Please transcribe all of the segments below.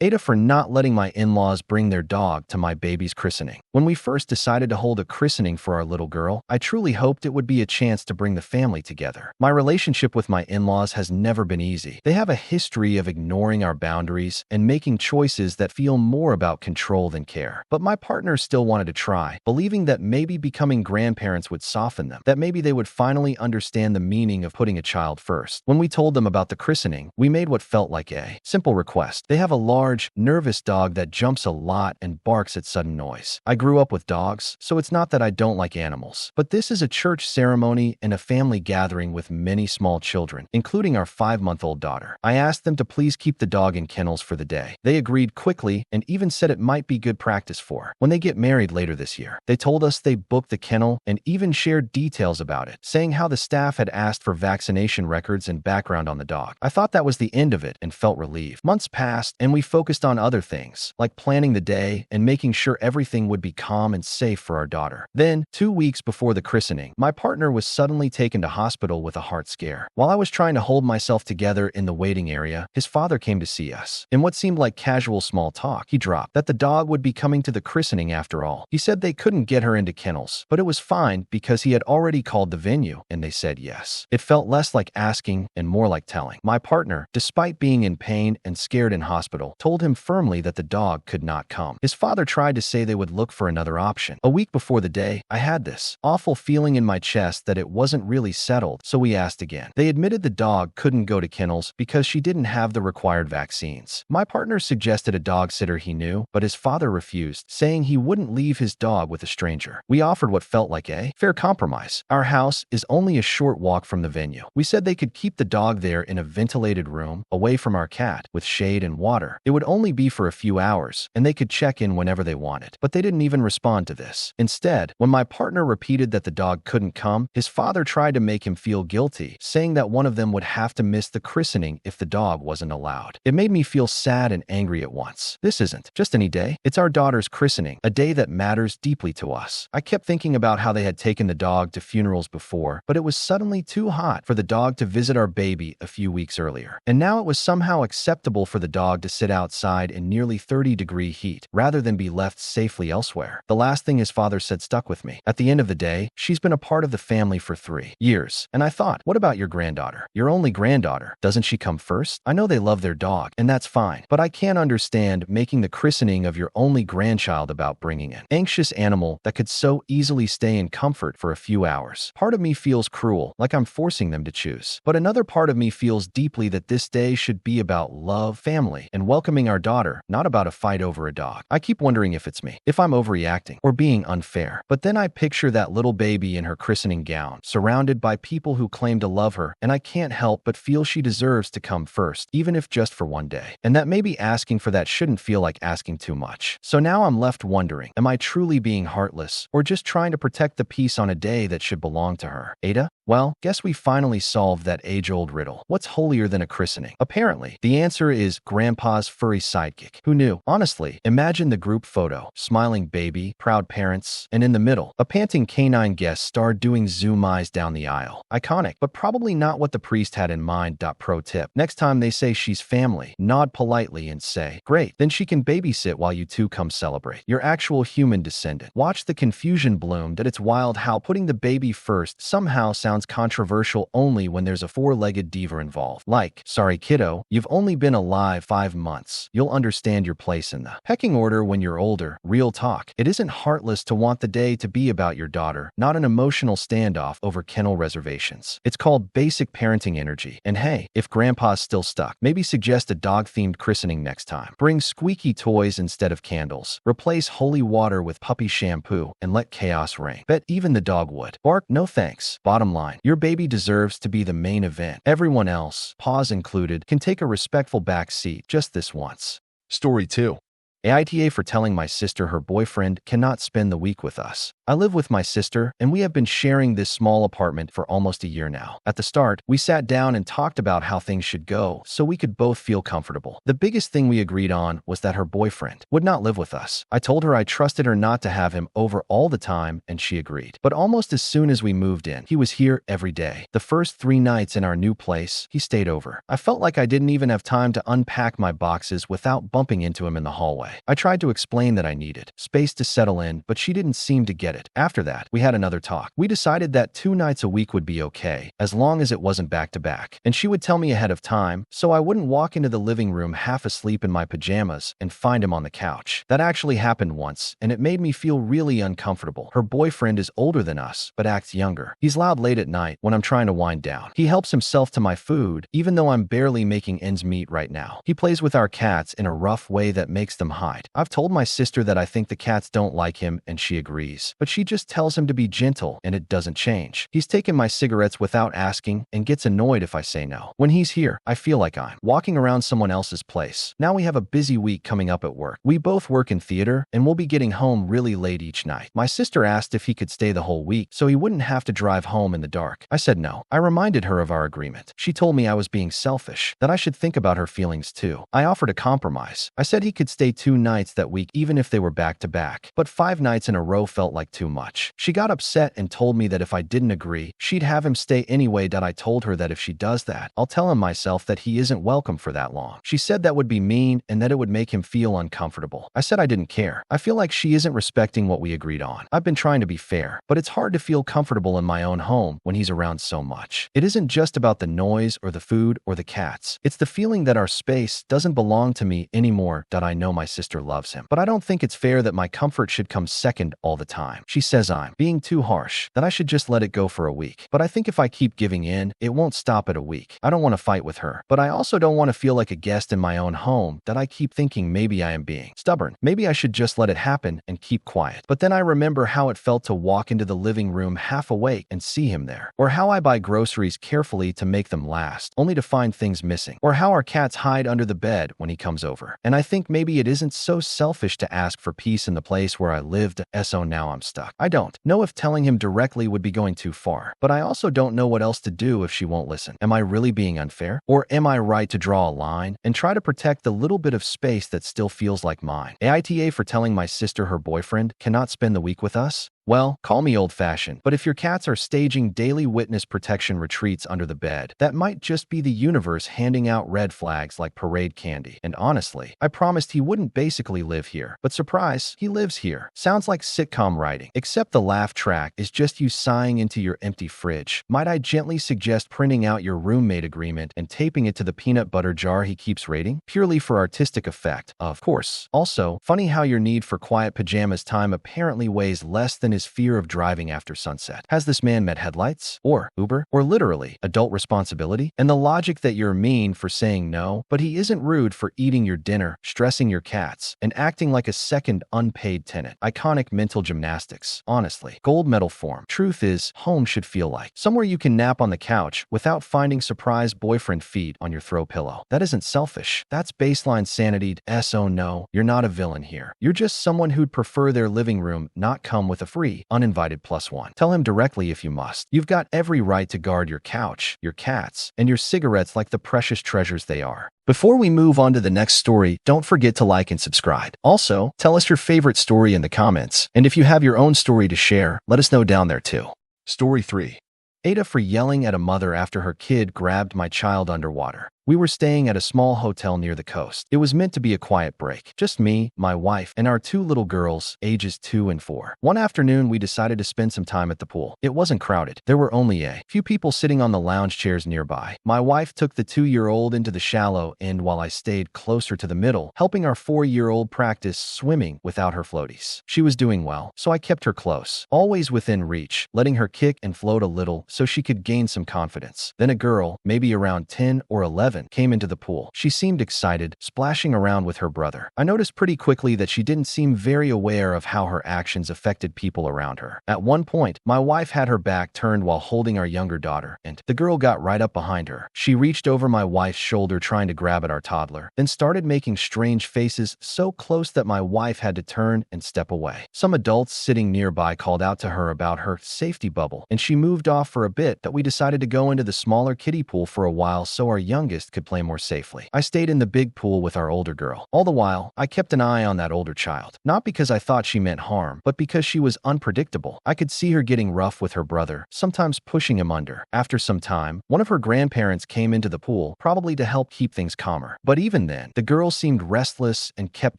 AITAH for not letting my in-laws bring their dog to my baby's christening. When we first decided to hold a christening for our little girl, I truly hoped it would be a chance to bring the family together. My relationship with my in-laws has never been easy. They have a history of ignoring our boundaries and making choices that feel more about control than care. But my partner still wanted to try, believing that maybe becoming grandparents would soften them, that maybe they would finally understand the meaning of putting a child first. When we told them about the christening, we made what felt like a simple request. They have a large, nervous dog that jumps a lot and barks at sudden noise. I grew up with dogs, so it's not that I don't like animals. But this is a church ceremony and a family gathering with many small children, including our 5-month-old daughter. I asked them to please keep the dog in kennels for the day. They agreed quickly and even said it might be good practice for when they get married later this year. They told us they booked the kennel and even shared details about it, saying how the staff had asked for vaccination records and background on the dog. I thought that was the end of it and felt relieved. Months passed and we focused on other things, like planning the day and making sure everything would be calm and safe for our daughter. Then, 2 weeks before the christening, my partner was suddenly taken to hospital with a heart scare. While I was trying to hold myself together in the waiting area, his father came to see us. In what seemed like casual small talk, he dropped that the dog would be coming to the christening after all. He said they couldn't get her into kennels, but it was fine because he had already called the venue and they said yes. It felt less like asking and more like telling. My partner, despite being in pain and scared in hospital, told him firmly that the dog could not come. His father tried to say they would look for another option. A week before the day, I had this awful feeling in my chest that it wasn't really settled, so we asked again. They admitted the dog couldn't go to kennels because she didn't have the required vaccines. My partner suggested a dog sitter he knew, but his father refused, saying he wouldn't leave his dog with a stranger. We offered what felt like a fair compromise. Our house is only a short walk from the venue. We said they could keep the dog there in a ventilated room, away from our cat, with shade and water. It would only be for a few hours, and they could check in whenever they wanted. But they didn't even respond to this. Instead, when my partner repeated that the dog couldn't come, his father tried to make him feel guilty, saying that one of them would have to miss the christening if the dog wasn't allowed. It made me feel sad and angry at once. This isn't just any day. It's our daughter's christening, a day that matters deeply to us. I kept thinking about how they had taken the dog to funerals before, but it was suddenly too hot for the dog to visit our baby a few weeks earlier. And now it was somehow acceptable for the dog to sit outside in nearly 30-degree heat, rather than be left safely elsewhere. The last thing his father said stuck with me. At the end of the day, she's been a part of the family for 3 years. And I thought, what about your granddaughter? Your only granddaughter. Doesn't she come first? I know they love their dog, and that's fine. But I can't understand making the christening of your only grandchild about bringing an anxious animal that could so easily stay in comfort for a few hours. Part of me feels cruel, like I'm forcing them to choose. But another part of me feels deeply that this day should be about love, family, and welcoming our daughter, not about a fight over a dog. I keep wondering if it's me, if I'm overreacting or being unfair. But then I picture that little baby in her christening gown, surrounded by people who claim to love her, and I can't help but feel she deserves to come first, even if just for one day. And that maybe asking for that shouldn't feel like asking too much. So now I'm left wondering, am I truly being heartless or just trying to protect the peace on a day that should belong to her? AITAH? Well, guess we finally solved that age-old riddle. What's holier than a christening? Apparently, the answer is Grandpa's furry sidekick. Who knew? Honestly, imagine the group photo, smiling baby, proud parents, and in the middle, a panting canine guest star doing zoom eyes down the aisle. Iconic, but probably not what the priest had in mind. Pro tip. Next time they say she's family, nod politely and say, great, then she can babysit while you two come celebrate. Your actual human descendant. Watch the confusion bloom that it's wild how putting the baby first somehow sounds controversial only when there's a 4-legged diva involved. Like, sorry kiddo, you've only been alive 5 months. You'll understand your place in the pecking order when you're older. Real talk. It isn't heartless to want the day to be about your daughter, not an emotional standoff over kennel reservations. It's called basic parenting energy. And hey, if grandpa's still stuck, maybe suggest a dog-themed christening next time. Bring squeaky toys instead of candles. Replace holy water with puppy shampoo and let chaos reign. Bet even the dog would. Bark, no thanks. Bottom line, your baby deserves to be the main event. Everyone else, paws included, can take a respectful back seat just this once. Story 2. AITA for telling my sister her boyfriend cannot spend the week with us. I live with my sister, and we have been sharing this small apartment for almost a year now. At the start, we sat down and talked about how things should go so we could both feel comfortable. The biggest thing we agreed on was that her boyfriend would not live with us. I told her I trusted her not to have him over all the time, and she agreed. But almost as soon as we moved in, he was here every day. The first 3 nights in our new place, he stayed over. I felt like I didn't even have time to unpack my boxes without bumping into him in the hallway. I tried to explain that I needed space to settle in, but she didn't seem to get it. After that, we had another talk. We decided that 2 nights a week would be okay, as long as it wasn't back to back. And she would tell me ahead of time, so I wouldn't walk into the living room half asleep in my pajamas and find him on the couch. That actually happened once, and it made me feel really uncomfortable. Her boyfriend is older than us, but acts younger. He's loud late at night when I'm trying to wind down. He helps himself to my food, even though I'm barely making ends meet right now. He plays with our cats in a rough way that makes them hide. I've told my sister that I think the cats don't like him, and she agrees. But she just tells him to be gentle, and it doesn't change. He's taken my cigarettes without asking and gets annoyed if I say no. When he's here, I feel like I'm walking around someone else's place. Now we have a busy week coming up at work. We both work in theater, and we'll be getting home really late each night. My sister asked if he could stay the whole week so he wouldn't have to drive home in the dark. I said no. I reminded her of our agreement. She told me I was being selfish, that I should think about her feelings too. I offered a compromise. I said he could stay 2 nights that week even if they were back to back, but 5 nights in a row felt like too much. She got upset and told me that if I didn't agree, she'd have him stay anyway. That I told her that if she does that, I'll tell him myself that he isn't welcome for that long. She said that would be mean and that it would make him feel uncomfortable. I said I didn't care. I feel like she isn't respecting what we agreed on. I've been trying to be fair, but it's hard to feel comfortable in my own home when he's around so much. It isn't just about the noise or the food or the cats. It's the feeling that our space doesn't belong to me anymore. That I know my sister loves him, but I don't think it's fair that my comfort should come second all the time. She says I'm being too harsh, that I should just let it go for a week. But I think if I keep giving in, it won't stop at a week. I don't want to fight with her, but I also don't want to feel like a guest in my own home. That I keep thinking maybe I am being stubborn. Maybe I should just let it happen and keep quiet. But then I remember how it felt to walk into the living room half awake and see him there. Or how I buy groceries carefully to make them last, only to find things missing. Or how our cats hide under the bed when he comes over. And I think maybe it isn't so selfish to ask for peace in the place where I lived, so now I'm stuck. I don't know if telling him directly would be going too far, but I also don't know what else to do if she won't listen. Am I really being unfair? Or am I right to draw a line and try to protect the little bit of space that still feels like mine? AITA for telling my sister her boyfriend cannot spend the week with us? Well, call me old-fashioned, but if your cats are staging daily witness protection retreats under the bed, that might just be the universe handing out red flags like parade candy. And honestly, I promised he wouldn't basically live here. But surprise, he lives here. Sounds like sitcom writing, except the laugh track is just you sighing into your empty fridge. Might I gently suggest printing out your roommate agreement and taping it to the peanut butter jar he keeps raiding? Purely for artistic effect, of course. Also, funny how your need for quiet pajamas time apparently weighs less than his fear of driving after sunset. Has this man met headlights? Or Uber? Or literally, adult responsibility? And the logic that you're mean for saying no, but he isn't rude for eating your dinner, stressing your cats, and acting like a second unpaid tenant. Iconic mental gymnastics. Honestly, gold medal form. Truth is, home should feel like somewhere you can nap on the couch without finding surprise boyfriend feet on your throw pillow. That isn't selfish. That's baseline sanity. Oh no, you're not a villain here. You're just someone who'd prefer their living room not come with a free uninvited +1. Tell him directly if you must. You've got every right to guard your couch, your cats, and your cigarettes like the precious treasures they are. Before we move on to the next story, don't forget to like and subscribe. Also, tell us your favorite story in the comments. And if you have your own story to share, let us know down there too. Story 3. AITAH for yelling at a mother after her kid grabbed my child underwater. We were staying at a small hotel near the coast. It was meant to be a quiet break. Just me, my wife, and our 2 little girls, ages 2 and 4. One afternoon, we decided to spend some time at the pool. It wasn't crowded. There were only a few people sitting on the lounge chairs nearby. My wife took the 2-year-old into the shallow end while I stayed closer to the middle, helping our 4-year-old practice swimming without her floaties. She was doing well, so I kept her close, always within reach, letting her kick and float a little so she could gain some confidence. Then a girl, maybe around 10 or 11, 11, came into the pool. She seemed excited, splashing around with her brother. I noticed pretty quickly that she didn't seem very aware of how her actions affected people around her. At one point, my wife had her back turned while holding our younger daughter, and the girl got right up behind her. She reached over my wife's shoulder trying to grab at our toddler, then started making strange faces so close that my wife had to turn and step away. Some adults sitting nearby called out to her about her safety bubble, and she moved off for a bit that we decided to go into the smaller kiddie pool for a while so our youngest could play more safely. I stayed in the big pool with our older girl. All the while, I kept an eye on that older child. Not because I thought she meant harm, but because she was unpredictable. I could see her getting rough with her brother, sometimes pushing him under. After some time, one of her grandparents came into the pool, probably to help keep things calmer. But even then, the girl seemed restless and kept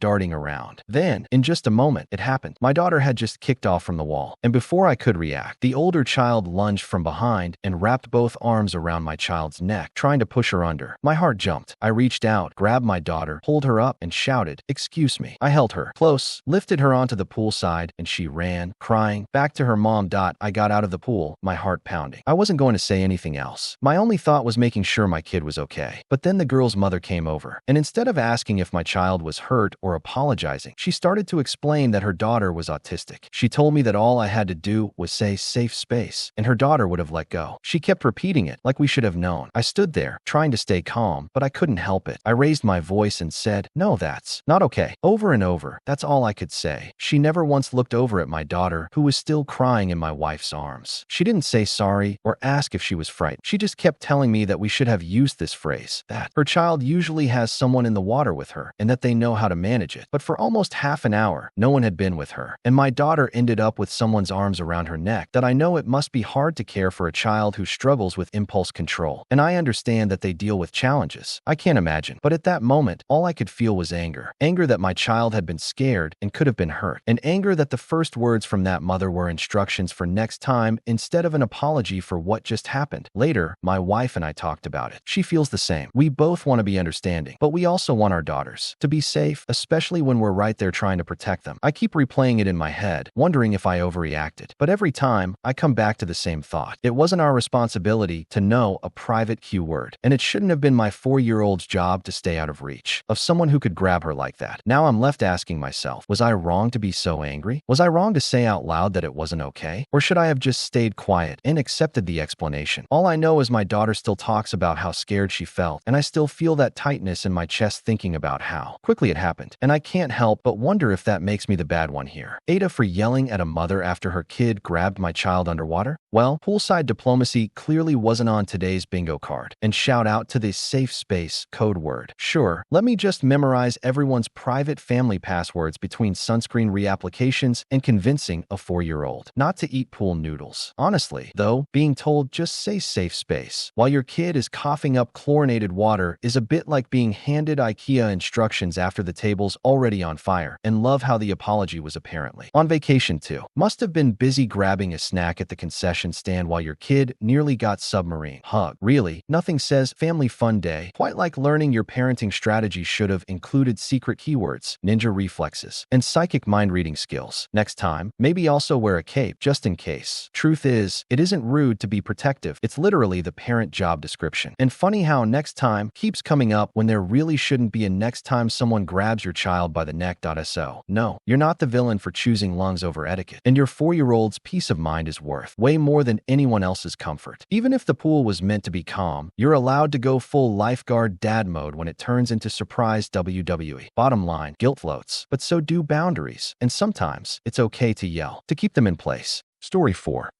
darting around. Then, in just a moment, it happened. My daughter had just kicked off from the wall, and before I could react, the older child lunged from behind and wrapped both arms around my child's neck, trying to push her under. My heart jumped. I reached out, grabbed my daughter, pulled her up, and shouted, "Excuse me." I held her close, lifted her onto the poolside, and she ran, crying, back to her mom. I got out of the pool, my heart pounding. I wasn't going to say anything else. My only thought was making sure my kid was okay. But then the girl's mother came over, and instead of asking if my child was hurt or apologizing, she started to explain that her daughter was autistic. She told me that all I had to do was say "safe space," and her daughter would have let go. She kept repeating it like we should have known. I stood there, trying to stay calm, but I couldn't help it. I raised my voice and said, "No, that's not okay." Over and over, that's all I could say. She never once looked over at my daughter, who was still crying in my wife's arms. She didn't say sorry or ask if she was frightened. She just kept telling me that we should have used this phrase, that her child usually has someone in the water with her, and that they know how to manage it. But for almost half an hour, no one had been with her, and my daughter ended up with someone's arms around her neck. That I know it must be hard to care for a child who struggles with impulse control, and I understand that they deal with challenges. I can't imagine. But at that moment, all I could feel was anger. Anger that my child had been scared and could have been hurt. And anger that the first words from that mother were instructions for next time instead of an apology for what just happened. Later, my wife and I talked about it. She feels the same. We both want to be understanding, but we also want our daughters to be safe, especially when we're right there trying to protect them. I keep replaying it in my head, wondering if I overreacted. But every time, I come back to the same thought. It wasn't our responsibility to know a private Q word, and it shouldn't have been my 4-year-old's job to stay out of reach of someone who could grab her like that. Now I'm left asking myself, was I wrong to be so angry? Was I wrong to say out loud that it wasn't okay? Or should I have just stayed quiet and accepted the explanation? All I know is my daughter still talks about how scared she felt, and I still feel that tightness in my chest thinking about how quickly it happened. And I can't help but wonder if that makes me the bad one here. AITAH for yelling at a mother after her kid grabbed my child underwater? Well, poolside diplomacy clearly wasn't on today's bingo card. And shout out to this safe space code word. Sure, let me just memorize everyone's private family passwords between sunscreen reapplications and convincing a 4-year-old not to eat pool noodles. Honestly, though, being told just say safe space while your kid is coughing up chlorinated water is a bit like being handed IKEA instructions after the table's already on fire. And love how the apology was apparently on vacation too. Must have been busy grabbing a snack at the concession stand while your kid nearly got submarine hug. Really, nothing says family fun day quite like learning your parenting strategy should have included secret keywords, ninja reflexes, and psychic mind reading skills. Next time, maybe also wear a cape just in case. Truth is, it isn't rude to be protective. It's literally the parent job description. And funny how next time keeps coming up when there really shouldn't be a next time someone grabs your child by the neck. So, no, you're not the villain for choosing lungs over etiquette. And your 4-year-old's peace of mind is worth way more than anyone else's comfort. Even if the pool was meant to be calm, you're allowed to go full lifeguard dad mode when it turns into surprise WWE. Bottom line, guilt floats, but so do boundaries. And sometimes it's okay to yell to keep them in place. Story 4.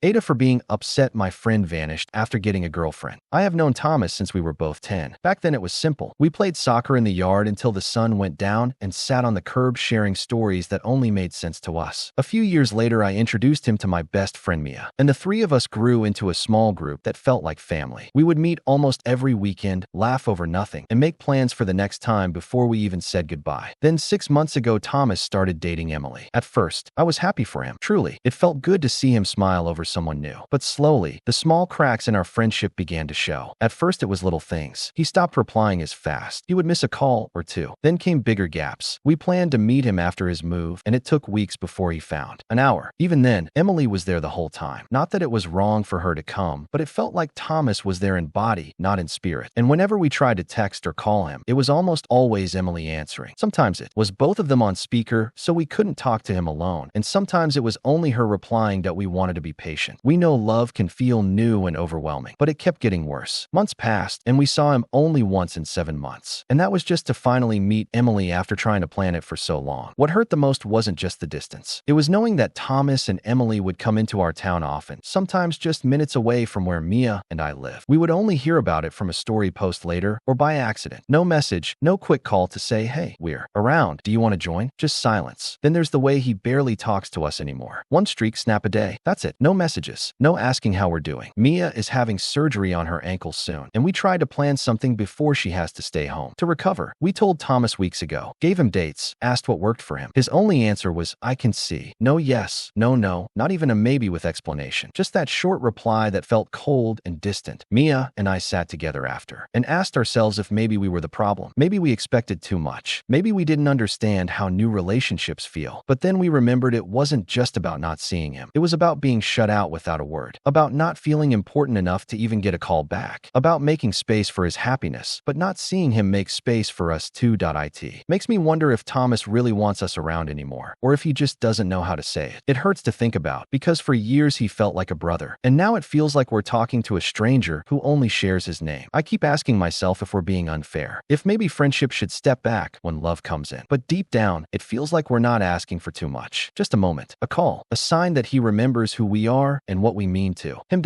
AITAH for being upset my friend vanished after getting a girlfriend. I have known Thomas since we were both 10. Back then it was simple. We played soccer in the yard until the sun went down and sat on the curb sharing stories that only made sense to us. A few years later I introduced him to my best friend Mia, and the three of us grew into a small group that felt like family. We would meet almost every weekend, laugh over nothing, and make plans for the next time before we even said goodbye. Then 6 months ago Thomas started dating Emily. At first, I was happy for him. Truly, it felt good to see him smile over someone new. But slowly, the small cracks in our friendship began to show. At first it was little things. He stopped replying as fast. He would miss a call or two. Then came bigger gaps. We planned to meet him after his move, and it took weeks before he found an hour. Even then, Emily was there the whole time. Not that it was wrong for her to come, but it felt like Thomas was there in body, not in spirit. And whenever we tried to text or call him, it was almost always Emily answering. Sometimes it was both of them on speaker, so we couldn't talk to him alone. And sometimes it was only her replying that we wanted to be patient. We know love can feel new and overwhelming, but it kept getting worse. Months passed, and we saw him only once in 7 months. And that was just to finally meet Emily after trying to plan it for so long. What hurt the most wasn't just the distance. It was knowing that Thomas and Emily would come into our town often, sometimes just minutes away from where Mia and I live. We would only hear about it from a story post later or by accident. No message, no quick call to say, hey, we're around. Do you want to join? Just silence. Then there's the way he barely talks to us anymore. One streak snap a day. That's it. No messages. No asking how we're doing. Mia is having surgery on her ankle soon, and we tried to plan something before she has to stay home to recover. We told Thomas weeks ago, gave him dates, asked what worked for him. His only answer was, I can see. No yes, no no, not even a maybe with explanation. Just that short reply that felt cold and distant. Mia and I sat together after and asked ourselves if maybe we were the problem. Maybe we expected too much. Maybe we didn't understand how new relationships feel. But then we remembered it wasn't just about not seeing him. It was about being shut out without a word, about not feeling important enough to even get a call back, about making space for his happiness, but not seeing him make space for us too. It makes me wonder if Thomas really wants us around anymore, or if he just doesn't know how to say it. It hurts to think about, because for years he felt like a brother, and now it feels like we're talking to a stranger who only shares his name. I keep asking myself if we're being unfair, if maybe friendship should step back when love comes in. But deep down, it feels like we're not asking for too much. Just a moment, a call, a sign that he remembers who we are and what we mean to him.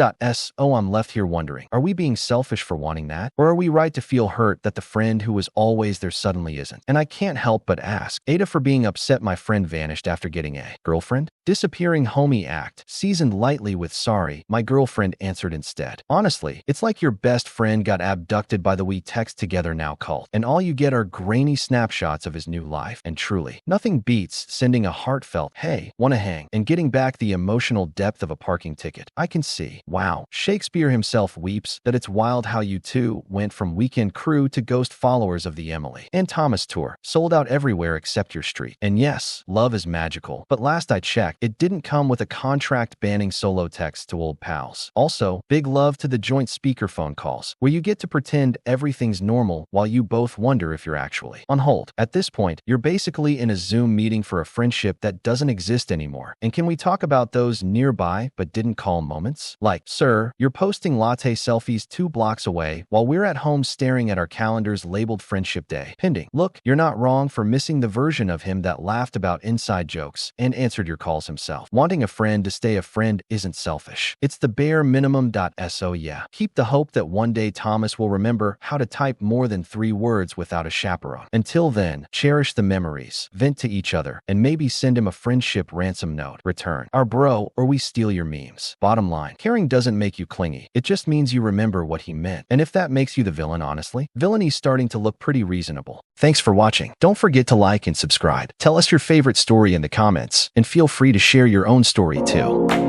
Oh, I'm left here wondering, are we being selfish for wanting that? Or are we right to feel hurt that the friend who was always there suddenly isn't? And I can't help but ask, AITAH for being upset my friend vanished after getting a girlfriend? Disappearing homie act, seasoned lightly with sorry, my girlfriend answered instead. Honestly, it's like your best friend got abducted by the we text together now cult, and all you get are grainy snapshots of his new life. And truly, nothing beats sending a heartfelt, hey, wanna hang, and getting back the emotional depth of a parking ticket. I can see, wow, Shakespeare himself weeps that it's wild how you two went from weekend crew to ghost followers of the Emily and Thomas tour, sold out everywhere except your street. And yes, love is magical, but last I checked, it didn't come with a contract banning solo texts to old pals. Also, big love to the joint speakerphone calls, where you get to pretend everything's normal while you both wonder if you're actually on hold. At this point, you're basically in a Zoom meeting for a friendship that doesn't exist anymore. And can we talk about those nearby but didn't call moments? Like, sir, you're posting latte selfies 2 blocks away while we're at home staring at our calendars labeled Friendship Day. Pending. Look, you're not wrong for missing the version of him that laughed about inside jokes and answered your calls himself. Wanting a friend to stay a friend isn't selfish. It's the bare minimum. So yeah, keep the hope that one day Thomas will remember how to type more than 3 words without a chaperone. Until then, cherish the memories, vent to each other, and maybe send him a friendship ransom note. Return our bro or we steal your memes. Bottom line, caring doesn't make you clingy. It just means you remember what he meant. And if that makes you the villain, honestly, villainy starting to look pretty reasonable. Thanks for watching. Don't forget to like and subscribe. Tell us your favorite story in the comments, and feel free to share your own story too.